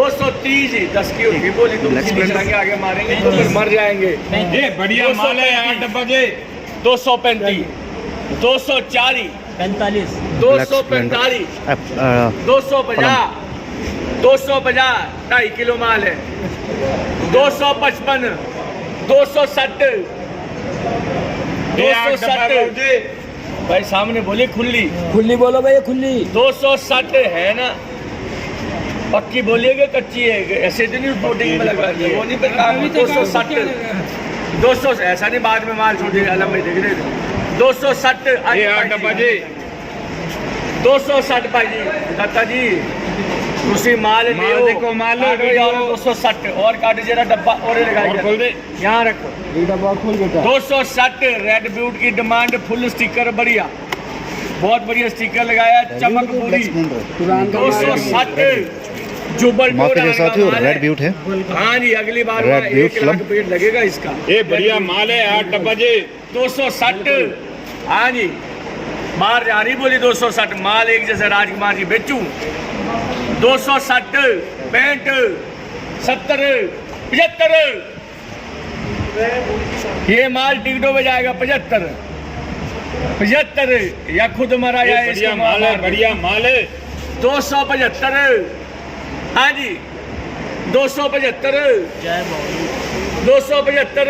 230 10 की होगी बोली तो आगे मारेंगे तो फिर मर जाएंगे। ये बढ़िया माल है यार डब्बा जी। 235 240 45 245 250 250 2.5 किलो माल है। 255 260 260 भाई सामने बोली खुली खुली बोलो भैया खुली। 260 है ना, पक्की बोलिएगा कच्ची है, ऐसे तो नहीं बोटिंग में लगा दिया वो नहीं पता। 260 200 ऐसा नहीं बाद में माल छूटेगा अलग में देख रहे 260 ये डब्बा जी 260 भाई जी दत्ता जी उसी माल देखो माल 260 और काट जरा डब्बा और खोल दे यहाँ रखो डब्बा खोल बेटा। 260 रेड ब्यूट की डिमांड फुल स्टिकर बढ़िया बहुत बढ़िया स्टिकर लगाया चमक पूरी 260 जुबल रेड ब्यूट है। हाँ जी अगली बार रेड ब्यूट 1 लाख पेड़ लगेगा इसका। ये बढ़िया माल है यार डब्बा जी 260 हाँ जी बाहर जा रही बोली 260 माल एक जैसे राजकुमार जी बेचू 260 65 70 75 ये माल टिकटों में जाएगा 75 या खुद मरा जाए बढ़िया माल है बढ़िया माल है 275 हाँ जी 275 275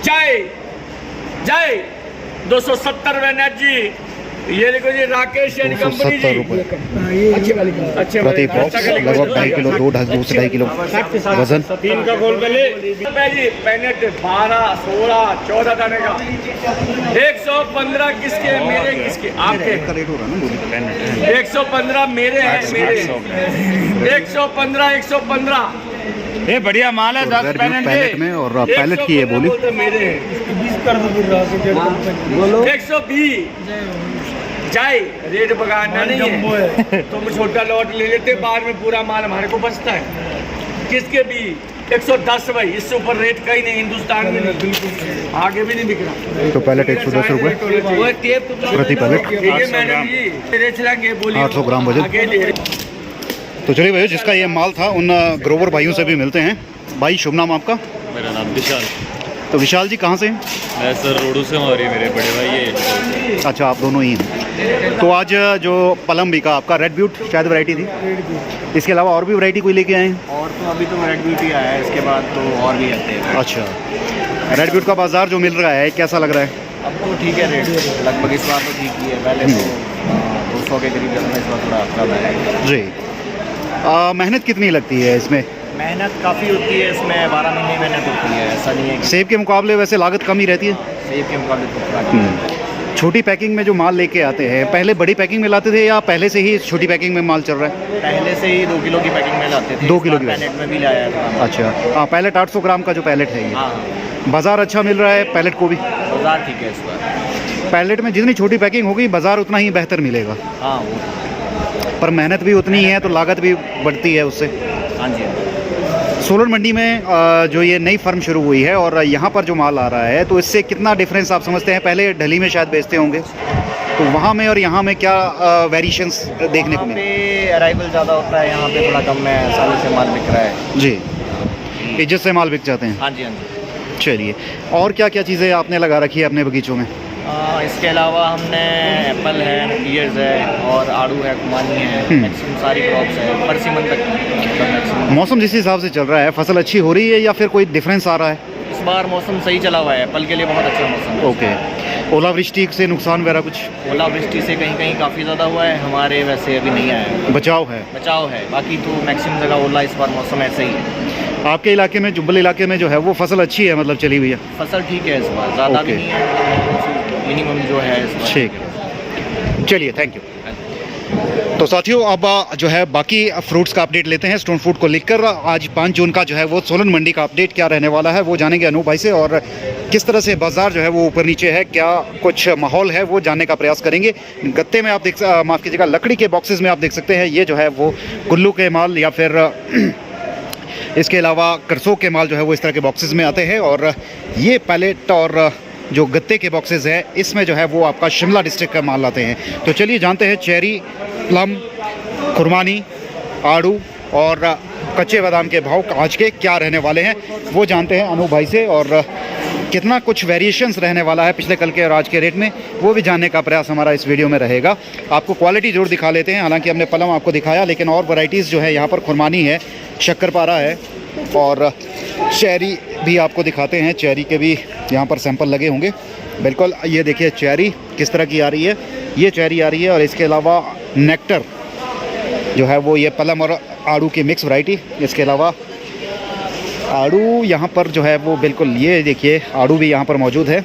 जय जय 270 एनर्जी ये देखो जी राकेश एंड कंपनी जी अच्छे प्रति बॉक्स लगभग 2.5 किलो 2.5 किलो वजन। 3 का गोल पहले जी पैनेट 12 16 14 दाने का 115 किसके मेरे किसके आपके 115 मेरे हैं मेरे 115 ये बढ़िया माल है 10 पैलेट में और पैलेट की है बोली मेरे 120 जाए रेट बगाना नहीं है तुम छोटा लॉट ले लेते बाद में पूरा माल हमारे को बचता है किसके भी 110 भाई इससे ऊपर रेट का ही नहीं हिंदुस्तान में नहीं आगे भी नहीं बिक रहा। तो पैलेट 110 रुपये प्रति पैलेट 800 ग्राम वजन। तो चलिए भैया जिसका ये माल था उन ग्रोवर भाइयों से भी मिलते हैं। भाई शुभ नाम आपका? मेरा नाम विशाल। तो विशाल जी कहाँ से हैं? मैं सर रोडू से हूँ और ये मेरे बड़े भाई ये। अच्छा आप दोनों ही हैं। तो आज जो पलम बिका आपका रेड ब्यूट शायद वैरायटी थी, इसके अलावा और भी वैरायटी कोई लेके आए हैं? और तो अभी तो रेड ब्यूट ही आया है, इसके बाद तो और भी आते हैं। अच्छा रेड ब्यूट का बाज़ार जो मिल रहा है कैसा लग रहा है? अब तो ठीक है रेट लगभग इस बार तो ठीक ही है। पहले तो 200 के करीब चलना इस बार थोड़ा कम है जी। मेहनत कितनी लगती है इसमें? मेहनत काफ़ी होती है इसमें 12 महीने मेहनत होती है ऐसा नहीं है। सेब के मुकाबले वैसे लागत कम ही रहती है? सेब के मुकाबले तो छोटी पैकिंग में जो माल लेके आते हैं पहले बड़ी पैकिंग में लाते थे या पहले से ही छोटी पैकिंग में माल चल रहा है? पहले से ही 2 किलो की पैकिंग में लाते थे। 2 किलो की पैलेट में भी लाया था। अच्छा हाँ पैलेट 800 ग्राम का जो पैलेट है ये हाँ बाज़ार अच्छा मिल रहा है पैलेट को भी? बाजार ठीक है इस बार। पैलेट में जितनी छोटी पैकिंग होगी बाज़ार उतना ही बेहतर मिलेगा। हाँ वो पर मेहनत भी उतनी ही है तो लागत भी बढ़ती है उससे। हाँ जी। सोलन मंडी में जो ये नई फर्म शुरू हुई है और यहाँ पर जो माल आ रहा है तो इससे कितना डिफरेंस आप समझते हैं? पहले ढली में शायद बेचते होंगे तो वहाँ में और यहाँ में क्या वेरिएशंस देखने को मिले? अराइवल ज़्यादा होता है, यहाँ पे थोड़ा कम है। सालों से माल बिक रहा है जी इज्जत से माल बिक जाते हैं। हाँ जी हाँ जी। चलिए और क्या क्या चीज़ें आपने लगा रखी है अपने बगीचों में? इसके अलावा हमने एप्पल है, पियर्स है और आड़ू है, कुमानी है, मैक्सिमम सारी क्रॉप्स है परसिमन तक। मौसम जिस हिसाब से चल रहा है फसल अच्छी हो रही है या फिर कोई डिफरेंस आ रहा है? इस बार मौसम सही चला हुआ है, एप्पल के लिए बहुत अच्छा मौसम है। ओके ओलावृष्टि से नुकसान वगैरह कुछ? ओलावृष्टि से कहीं कहीं काफ़ी ज़्यादा हुआ है, हमारे वैसे अभी नहीं आया है। बचाव है? बचाव है, बाकी तो मैक्सिमम जगह ओला इस बार मौसम ऐसे ही है। आपके इलाके में जुब्बल इलाके में जो है वो फसल अच्छी है मतलब चली हुई है? फसल ठीक है इस बार, ज़्यादा भी नहीं है, मिनिमम जो है इस बार। ठीक है चलिए थैंक यू। तो साथियों अब जो है बाकी फ्रूट्स का अपडेट लेते हैं स्टोन फ्रूट को लेकर। आज 5 जून का जो है वो सोलन मंडी का अपडेट क्या रहने वाला है वो जानेंगे अनूप भाई से और किस तरह से बाज़ार जो है वो ऊपर नीचे है, क्या कुछ माहौल है वो जानने का प्रयास करेंगे। गत्ते में आप माफ़ कीजिएगा लकड़ी के बॉक्सेस में आप देख सकते हैं ये जो है वो कुल्लू के माल या फिर इसके अलावा करसों के माल जो है वो इस तरह के बॉक्सेस में आते हैं और ये पैलेट और जो गत्ते के बॉक्सेस है इसमें जो है वो आपका शिमला डिस्ट्रिक्ट का माल आते हैं। तो चलिए जानते हैं चेरी, प्लम, खुरमानी, आड़ू और कच्चे बादाम के भाव आज के क्या रहने वाले हैं वो जानते हैं अनूप भाई से, और कितना कुछ वेरिएशंस रहने वाला है पिछले कल के और आज के रेट में वो भी जानने का प्रयास हमारा इस वीडियो में रहेगा। आपको क्वालिटी जरूर दिखा लेते हैं, हालांकि हमने पलम आपको दिखाया, लेकिन और वैरायटीज़ जो है यहाँ पर खुरमानी है, शक्करपारा है और चेरी भी आपको दिखाते हैं। चेरी के भी यहाँ पर सैंपल लगे होंगे। बिल्कुल, ये देखिए चेरी किस तरह की आ रही है, ये चेरी आ रही है, और इसके अलावा नेक्टर जो है वो ये पलम और आड़ू की मिक्स वैरायटी। इसके अलावा आड़ू यहाँ पर जो है वो बिल्कुल, ये देखिए आड़ू भी यहाँ पर मौजूद है।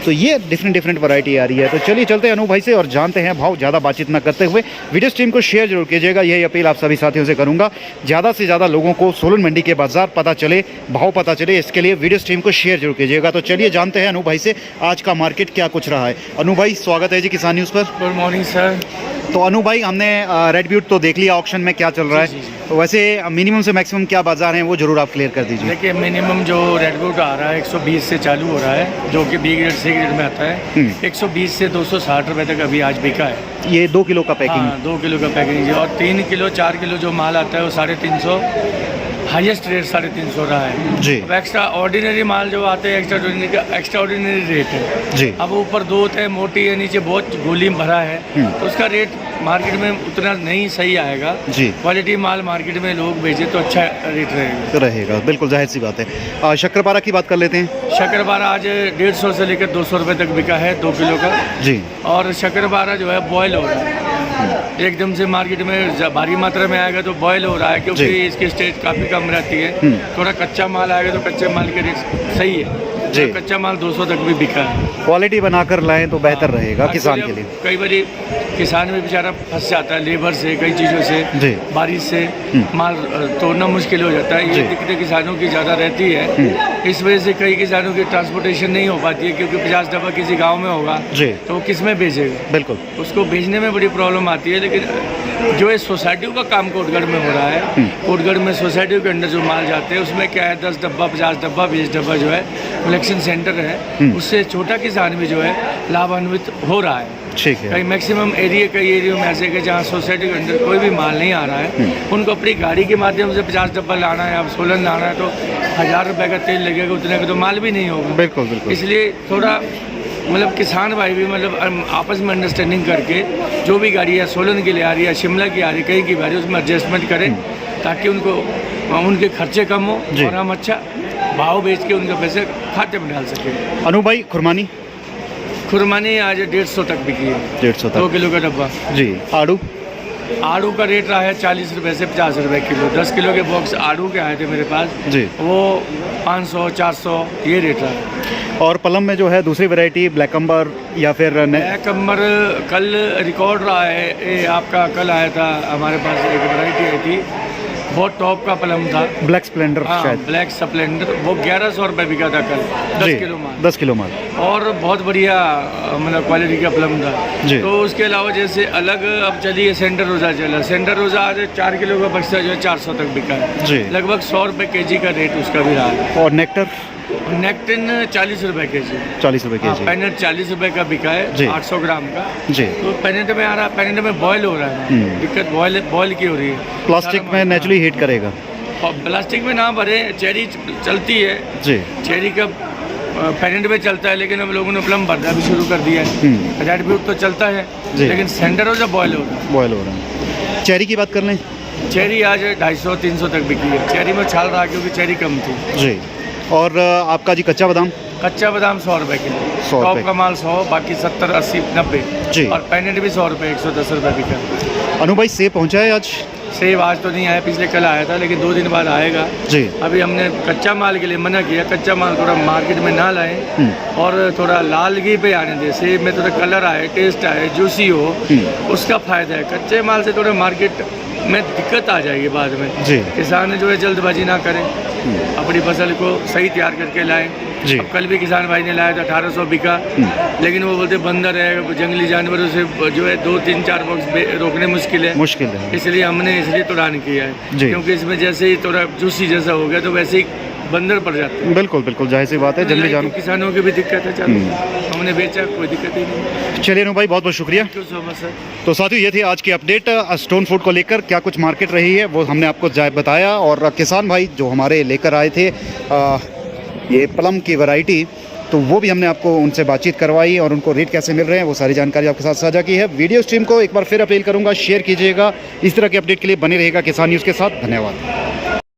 तो ये डिफरेंट वैरायटी आ रही है। तो चलिए चलते हैं अनूप भाई से और जानते हैं भाव। ज़्यादा बातचीत न करते हुए वीडियो स्ट्रीम को शेयर जरूर कीजिएगा, यही अपील आप सभी साथियों से करूंगा। ज़्यादा से ज़्यादा लोगों को सोलन मंडी के बाज़ार पता चले, भाव पता चले, इसके लिए वीडियो स्ट्रीम को शेयर जरूर कीजिएगा। तो चलिए जानते हैं अनूप भाई से आज का मार्केट क्या कुछ रहा है। अनूप भाई स्वागत है जी किसान न्यूज़ पर। Good morning sir. तो अनूप भाई, हमने रेड ब्यूट तो देख लिया ऑक्शन में क्या चल रहा है, तो वैसे मिनिमम से मैक्सिमम क्या बाजार हैं वो जरूर आप क्लियर कर दीजिए। देखिए मिनिमम जो रेड ब्यूट आ रहा है 120 से चालू हो रहा है, जो कि बी ग्रेड सी ग्रेड में आता है। 120 से 260 रुपए तक अभी आज बिका है। ये 2 किलो का पैकिंग है। 2 किलो का पैकिंग है, और 3 किलो 4 किलो जो माल आता है वो 350, हाईएस्ट रेट 350 रहा है जी। अब एक्स्ट्रा ऑर्डिनरी माल जो आते हैं एक्स्ट्रा ऑर्डिनरी रेट है जी। अब ऊपर दो है, मोटी है, नीचे बहुत गोली भरा है, तो उसका रेट मार्केट में उतना नहीं सही आएगा जी। क्वालिटी माल मार्केट में लोग भेजे तो अच्छा रेट रहेगा। बिल्कुल जाहिर सी बात है। शक्करपारा की बात कर लेते हैं। शक्करपारा आज 150 से लेकर 200 रुपए तक बिका है 2 किलो का जी। और शक्करपारा जो है बॉयल हो रहा है, एकदम से मार्केट में भारी मात्रा में आएगा तो बॉयल हो रहा है, क्योंकि इसकी स्टेज काफ़ी कम रहती है। थोड़ा कच्चा माल आएगा तो कच्चे माल के रेट सही है जी। कच्चा माल 200 तक भी बिका है। क्वालिटी बनाकर लाएं तो बेहतर रहेगा किसान के लिए। कई बार किसान भी बेचारा फंस जाता है लेबर से, कई चीज़ों से जी। बारिश से माल तोड़ना मुश्किल हो जाता है। ये दिक्कतें किसानों की ज़्यादा रहती है, इस वजह से कई किसानों की ट्रांसपोर्टेशन नहीं हो पाती है, क्योंकि 50 डब्बा किसी गाँव में होगा तो वो किस में भेजेगा, बिल्कुल उसको भेजने में बड़ी प्रॉब्लम आती है। लेकिन जो ये सोसाइटियों का काम कोटगढ़ में हो रहा है, कोटगढ़ में सोसाइटियों के अंदर जो माल जाते हैं उसमें क्या है 10 डब्बा 50 डब्बा 20 डब्बा जो है कलेक्शन सेंटर है, उससे छोटा किसान भी जो है लाभान्वित हो रहा है। ठीक है। कई मैक्सिमम कई एरियो में ऐसे कि जहाँ सोसाइटी के अंदर कोई भी माल नहीं आ रहा है, उनको अपनी गाड़ी के माध्यम से 50 डब्बा लाना है, अब सोलन लाना है तो 1000 रुपये का तेल लगेगा, उतने का तो माल भी नहीं होगा। बिल्कुल बिल्कुल। इसलिए थोड़ा मतलब किसान भाई भी मतलब आपस में अंडरस्टैंडिंग करके जो भी गाड़ी है सोलन की ले आ रही है, शिमला की आ रही है, कहीं की आ रही है, उसमें एडजस्टमेंट करें ताकि उनको उनके खर्चे कम हो और हम अच्छा भाव बेच के उनके पैसे खाते में डाल सकें। अनूप भाई खुरमानी आज 150 तक बिकी है, 150 तक 2 किलो का डब्बा जी। आड़ू का रेट रहा है 40 रुपये से 50 रुपये किलो। 10 किलो के बॉक्स आड़ू के आए थे मेरे पास जी, वो 500 400 ये रेट रहा। और पलम में जो है दूसरी वैरायटी ब्लैक अंबर या फिर ब्लैक अंबर कल रिकॉर्ड रहा है, ये आपका कल आया था हमारे पास एक वैरायटी आई थी, बहुत टॉप का पलम था, ब्लैक स्प्लेंडर। शायद ब्लैक स्प्लेंडर, वो 1100 रुपये बिका था कल 10 किलो माल। 10 किलो माल और बहुत बढ़िया मतलब क्वालिटी का पलम था जी। तो उसके अलावा जैसे अलग अब चलिए सेंटर रोज़ा चला, सेंटर रोज़ा आज 4 किलो का बक्सा जो है 400 तक बिका है जी। लगभग 100 रुपये केजी का रेट उसका भी रहा है। और नेक्टर नेक्टिन 40 रुपये केजी, 40 रुपये केजी। पैनेट 40 रुपये का बिका है 800 ग्राम का जी। तो पैनेट में आ रहा है, पैनेट में बॉयल हो रहा है, दिक्कत बॉयल की हो रही है। प्लास्टिक में नेचुरली हीट करेगा, और प्लास्टिक में ना भरे, चेरी चलती है जी, चेरी का पैनेट में चलता है, लेकिन अब लोगों ने प्लम भरना भी शुरू कर दिया है। रेड ब्यूट तो चलता है लेकिन सेंटर हो जब बॉयल हो रहा है। चेरी की बात कर लें, चेरी आज 250 300 तक बिकी है, चेरी में छाल रहा क्योंकि चेरी कम थी जी। और आपका जी कच्चा बादाम 100 रुपये किलो, टॉप का माल 100, बाकी 70 80 90 जी। और पैनेट भी 100 रुपये 110 रुपये बिका। अनु भाई सेब पहुंचा है आज? सेब आज तो नहीं आया, पिछले कल आया था, लेकिन 2 दिन बाद आएगा जी। अभी हमने कच्चा माल के लिए मना किया, कच्चा माल थोड़ा मार्केट में ना लाएं और थोड़ा लालगी पे आने दे, सेब में थोड़ा कलर आए, टेस्ट आए, जूसी हो, उसका फायदा है। कच्चे माल से थोड़ा मार्केट में दिक्कत आ जाएगी बाद में जी। किसान जो है जल्दबाजी ना करें, अपनी फसल को सही तैयार करके लाएं जी। अब कल भी किसान भाई ने लाया था 1800 बिका, लेकिन वो बोलते बंदर है, जंगली जानवरों से जो है 2 3 4 बॉक्स रोकने मुश्किल है, इसलिए हमने तोड़ान किया है, क्योंकि इसमें जैसे ही थोड़ा जूसी जैसा हो गया तो वैसे ही बंदर पड़ जाते हैं। बिल्कुल बिल्कुल जाहिर सी बात है, जल्दी जानो। किसानों की भी दिक्कत है, चलो हमने बेचा, कोई दिक्कत ही नहीं। चलिए अनु भाई, बहुत बहुत शुक्रिया। Thank you so much sir. तो साथियों, ये थी आज की अपडेट स्टोन फ्रूट को लेकर। क्या कुछ मार्केट रही है वो हमने आपको बताया, और किसान भाई जो हमारे लेकर आए थे ये प्लम की वैरायटी, तो वो भी हमने आपको उनसे बातचीत करवाई और उनको रेट कैसे मिल रहे हैं वो सारी जानकारी आपके साथ साझा की है। वीडियो स्ट्रीम को एक बार फिर अपील करूंगा, शेयर कीजिएगा। इस तरह के अपडेट के लिए बने रहेगा किसान न्यूज़ के साथ। धन्यवाद।